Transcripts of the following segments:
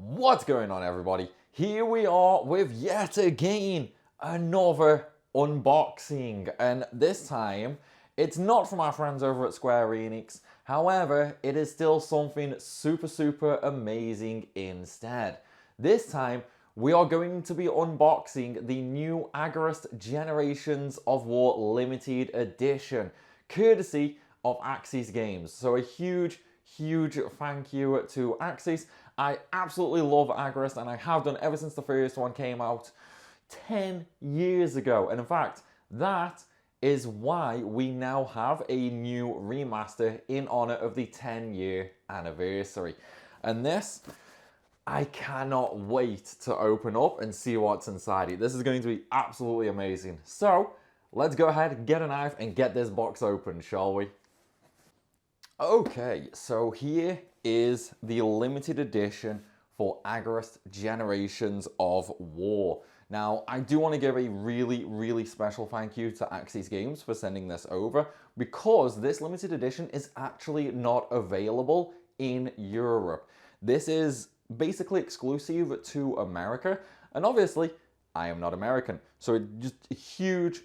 What's going on, everybody? Here we are with yet again another unboxing, and this time it's not from our friends over at Square Enix. However, it is still something super amazing instead. This time we are going to be unboxing the new Agarest Generations of War Limited Edition, courtesy of Axis Games. So a huge thank you to Axis. I absolutely love Agarest, and I have done ever since the first one came out 10 years ago. And in fact, that is why we now have a new remaster in honor of the 10-year anniversary. And this, I cannot wait to open up and see what's inside it. This is going to be absolutely amazing. So let's go ahead, get a knife, and get this box open, shall we? Okay, so here is the limited edition for Agarest Generations of War. Now, I do want to give a really special thank you to Axis Games for sending this over, because this limited edition is actually not available in Europe. This is basically exclusive to America, and obviously I am not American. So just a huge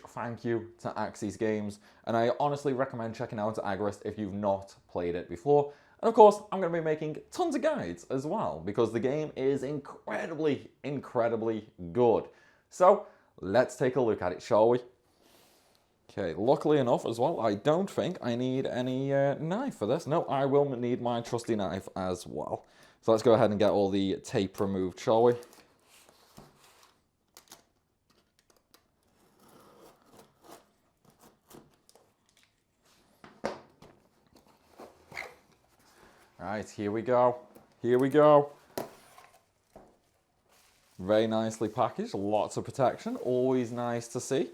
thank you to Axis Games, and I honestly recommend checking out Agarest if you've not played it before. And of course, I'm going to be making tons of guides as well, because the game is incredibly good. So let's take a look at it, shall we? Okay, luckily enough as well, I don't think I need any knife for this. No, I will need my trusty knife as well. So let's go ahead and get all the tape removed, shall we? Right, here we go. Here we go. Very nicely packaged, lots of protection, always nice to see.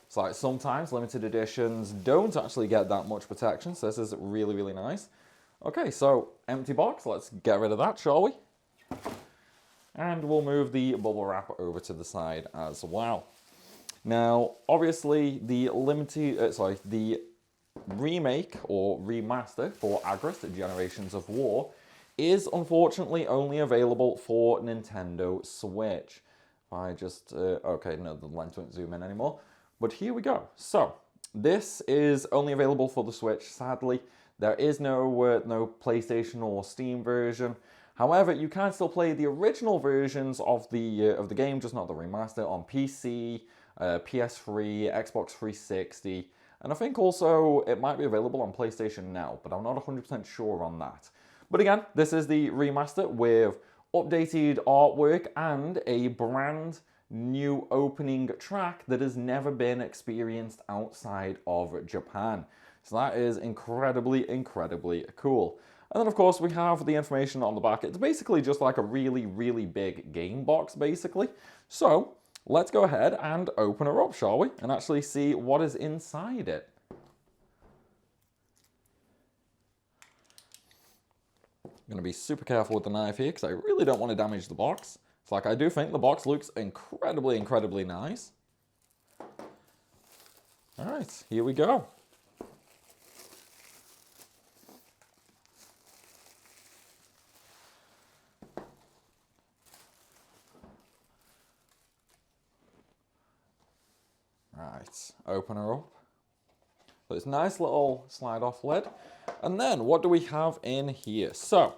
It's like sometimes limited editions don't actually get that much protection, so this is really nice. Okay, so empty box, let's get rid of that, shall we? And we'll move the bubble wrap over to the side as well. Now, obviously the the remake or remaster for Agarest Generations of War is unfortunately only available for Nintendo Switch. If I just, okay, no, the lens won't zoom in anymore. But here we go. So, this is only available for the Switch, sadly. There is no no PlayStation or Steam version. However, you can still play the original versions of the game, just not the remaster, on PC, PS3, Xbox 360, and I think also it might be available on PlayStation Now, but I'm not 100% sure on that. But again, this is the remaster with updated artwork and a brand new opening track that has never been experienced outside of Japan. So that is incredibly cool. And then of course we have the information on the back. It's basically just like a really big game box, basically. So let's go ahead and open her up, shall we? And actually see what is inside it. I'm going to be super careful with the knife here because I really don't want to damage the box. It's like I do think the box looks incredibly nice. Alright, here we go. Right, open her up. So it's nice little slide off lid. And then what do we have in here? So,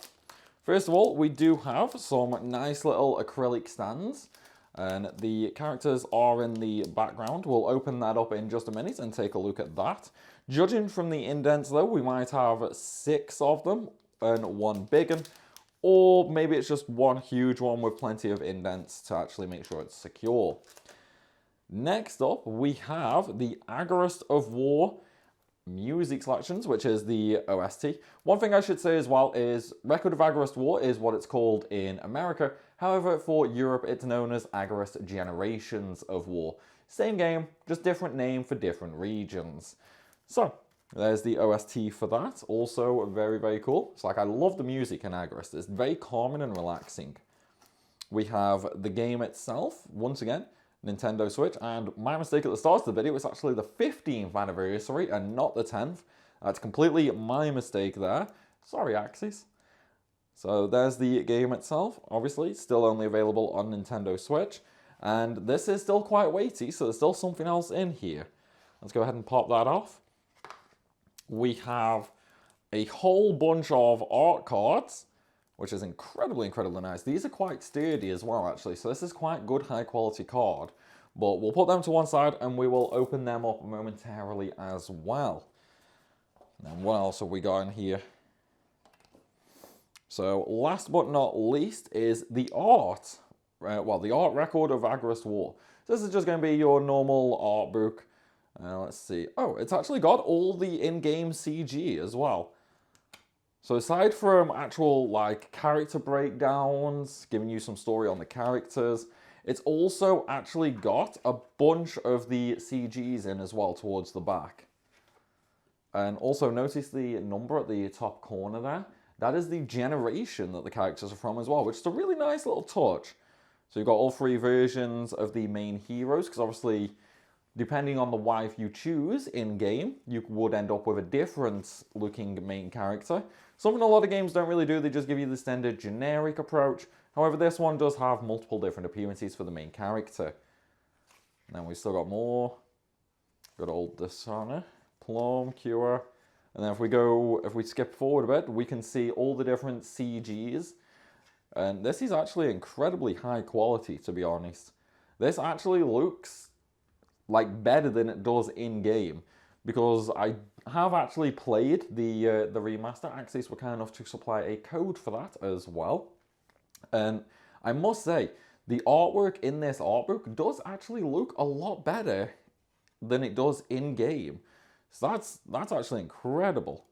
first of all, we do have some nice little acrylic stands. And the characters are in the background. We'll open that up in just a minute and take a look at that. Judging from the indents though, we might have 6 of them and one big one. Or maybe it's just one huge one with plenty of indents to actually make sure it's secure. Next up, we have the Agarest of War music selections, which is the OST. One thing I should say as well is Record of Agarest War is what it's called in America. However, for Europe, it's known as Agarest Generations of War. Same game, just different name for different regions. So, there's the OST for that. Also very cool. It's like I love the music in Agarest. It's very calming and relaxing. We have the game itself, once again, Nintendo Switch, and my mistake at the start of the video, it's actually the 15th anniversary and not the 10th. That's completely my mistake there. Sorry, Axis. So there's the game itself. Obviously, still only available on Nintendo Switch. And this is still quite weighty, so there's still something else in here. Let's go ahead and pop that off. We have a whole bunch of art cards, which is incredibly, incredibly nice. These are quite sturdy as well, actually. So this is quite good, high quality card. But we'll put them to one side and we will open them up momentarily as well. And what else have we got in here? So last but not least is the art. Well, the art record of Agarest War. So this is just going to be your normal art book. Let's see. Oh, it's actually got all the in-game CG as well. So aside from actual like character breakdowns, giving you some story on the characters, it's also actually got a bunch of the CGs in as well towards the back. And also notice the number at the top corner there. That is the generation that the characters are from as well, which is a really nice little touch. So you've got all three versions of the main heroes, because obviously, depending on the wife you choose in-game, you would end up with a different looking main character. Something a lot of games don't really do, they just give you the standard generic approach. However, this one does have multiple different appearances for the main character. And then we've still got more. Got Old Dishonor, Plum, Cure. And then if we skip forward a bit, we can see all the different CGs. And this is actually incredibly high quality, to be honest. This actually looks like better than it does in-game, because I have actually played the remaster. Axis were kind enough to supply a code for that as well. And I must say, the artwork in this art book does actually look a lot better than it does in-game. So that's actually incredible.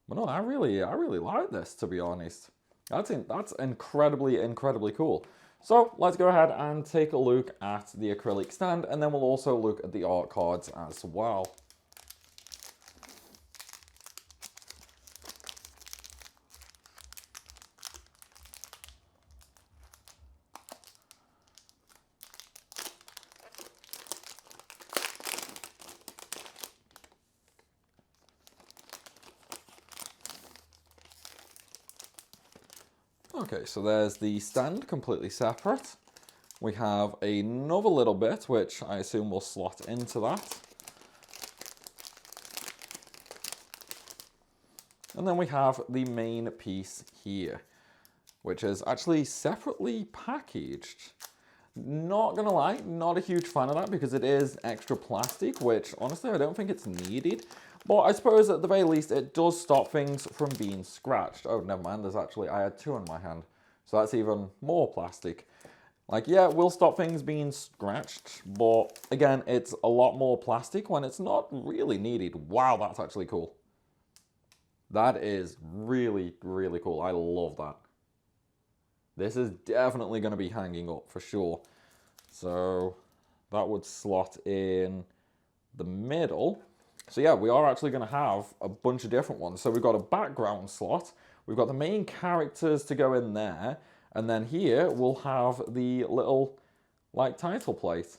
But no, I really like this, to be honest. That's incredibly, incredibly cool. So let's go ahead and take a look at the acrylic stand, and then we'll also look at the art cards as well. Okay, so there's the stand completely separate. We have another little bit, which I assume will slot into that. And then we have the main piece here, which is actually separately packaged. Not gonna lie, not a huge fan of that because it is extra plastic, which honestly I don't think it's needed. But I suppose at the very least it does stop things from being scratched. Oh, never mind, I had two in my hand. So that's even more plastic. Like, yeah, it will stop things being scratched, but again, it's a lot more plastic when it's not really needed. Wow, that's actually cool. That is really, really cool. I love that. This is definitely going to be hanging up for sure. So that would slot in the middle. So yeah, we are actually going to have a bunch of different ones. So we've got a background slot. We've got the main characters to go in there. And then here we'll have the little like title plate.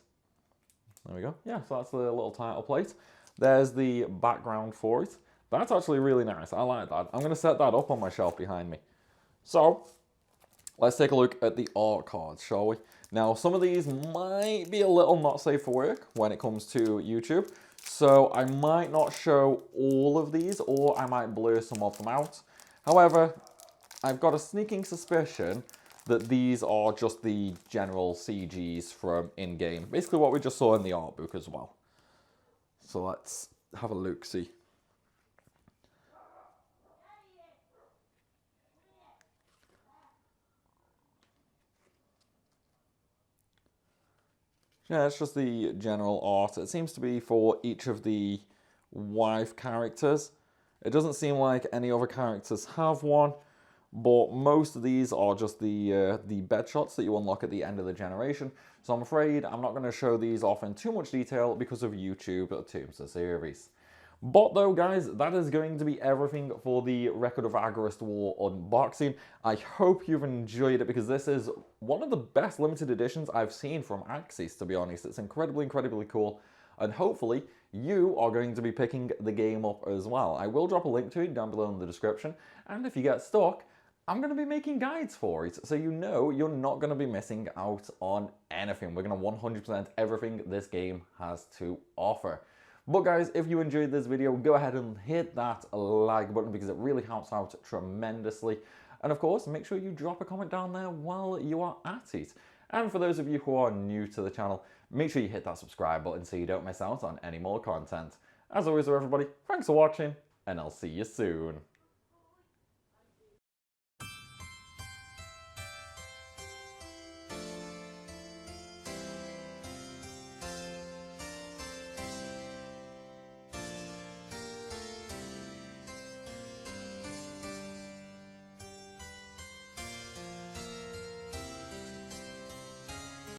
There we go. Yeah, so that's the little title plate. There's the background for it. That's actually really nice. I like that. I'm going to set that up on my shelf behind me. So let's take a look at the art cards, shall we? Now, some of these might be a little not safe for work when it comes to YouTube. So I might not show all of these, or I might blur some of them out. However, I've got a sneaking suspicion that these are just the general CGs from in-game. Basically what we just saw in the art book as well. So let's have a look-see. Yeah, it's just the general art. It seems to be for each of the wife characters. It doesn't seem like any other characters have one, but most of these are just the bed shots that you unlock at the end of the generation. So I'm afraid I'm not going to show these off in too much detail because of YouTube terms of service. But though, guys, that is going to be everything for the Record of Agarest War unboxing. I hope you've enjoyed it because this is one of the best limited editions I've seen from Axis, to be honest. It's incredibly, incredibly cool. And hopefully, you are going to be picking the game up as well. I will drop a link to it down below in the description. And if you get stuck, I'm going to be making guides for it, so you know you're not going to be missing out on anything. We're going to 100% everything this game has to offer. But guys, if you enjoyed this video, go ahead and hit that like button because it really helps out tremendously. And of course, make sure you drop a comment down there while you are at it. And for those of you who are new to the channel, make sure you hit that subscribe button so you don't miss out on any more content. As always, everybody, thanks for watching, and I'll see you soon.